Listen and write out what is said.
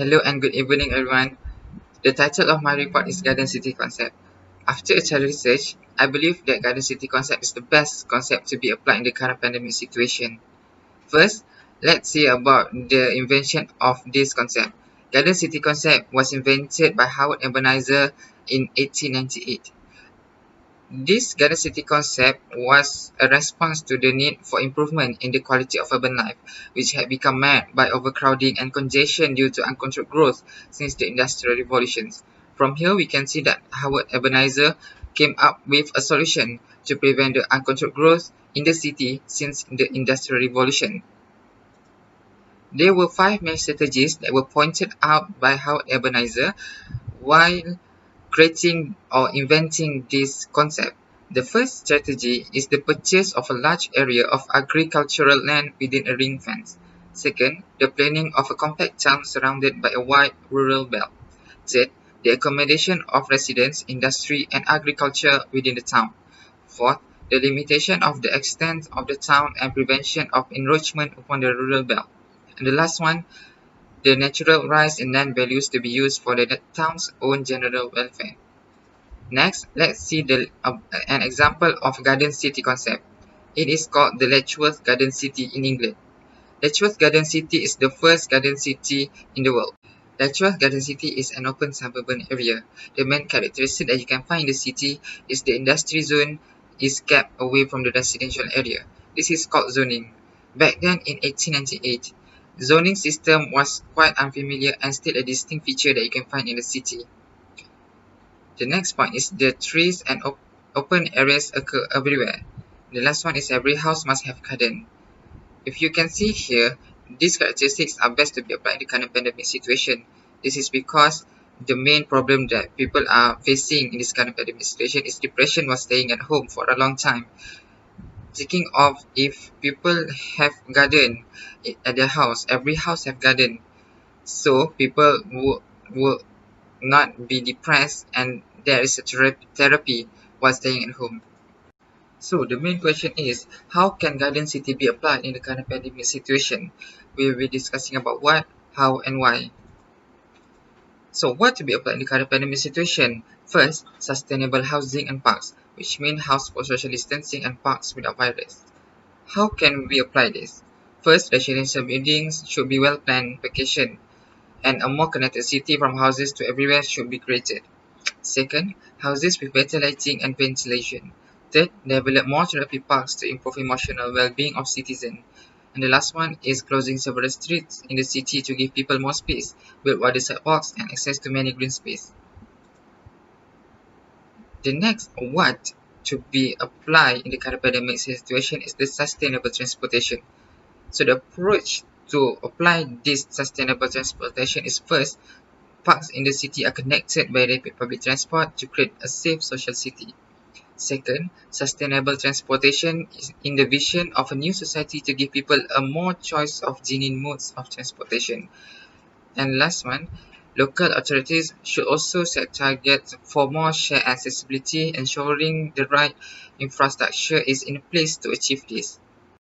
Hello and good evening, everyone. The title of my report is Garden City Concept. After a thorough research, I believe that Garden City Concept is the best concept to be applied in the current pandemic situation. First, let's see about the invention of this concept. Garden City Concept was invented by Howard Ebenezer in 1898. This Garden City concept was a response to the need for improvement in the quality of urban life, which had become marred by overcrowding and congestion due to uncontrolled growth since the Industrial Revolutions. From here, we can see that Howard Ebenezer came up with a solution to prevent the uncontrolled growth in the city since the Industrial Revolution. There were 5 main strategies that were pointed out by Howard Ebenezer while creating or inventing this concept. The first strategy is the purchase of a large area of agricultural land within a ring fence. Second, the planning of a compact town surrounded by a wide rural belt. Third, the accommodation of residents, industry, and agriculture within the town. Fourth, the limitation of the extent of the town and prevention of encroachment upon the rural belt. And the last one, the natural rise in land values to be used for the town's own general welfare. Next, let's see an example of Garden City concept. It is called the Letchworth Garden City in England. Letchworth Garden City is the first garden city in the world. Letchworth Garden City is an open suburban area. The main characteristic that you can find in the city is the industry zone is kept away from the residential area. This is called zoning. Back then in 1898, zoning system was quite unfamiliar and still a distinct feature that you can find in the city. The next point is the trees and open areas occur everywhere. The last one is every house must have garden. If you can see here, these characteristics are best to be applied in the current pandemic situation. This is because the main problem that people are facing in this current pandemic situation is depression while staying at home for a long time. Thinking of if people have garden at their house, every house have garden, so people will not be depressed and there is a therapy while staying at home. So the main question is, how can Garden City be applied in the current pandemic situation? We will be discussing about what, how, and why. So what to be applied in the current pandemic situation? First, sustainable housing and parks, which mean house for social distancing and parks without virus. How can we apply this? First, residential buildings should be well planned, vacation, and a more connected city from houses to everywhere should be created. Second, houses with better lighting and ventilation. Third, develop more therapy parks to improve emotional well-being of citizens. And the last one is closing several streets in the city to give people more space, build wider sidewalks and access to many green space. The next what to be applied in the current pandemic situation is the sustainable transportation. So the approach to apply this sustainable transportation is first, parks in the city are connected by rapid public transport to create a safe social city. Second, sustainable transportation is in the vision of a new society to give people a more choice of genuine modes of transportation. And last one, local authorities should also set targets for more shared accessibility, ensuring the right infrastructure is in place to achieve this.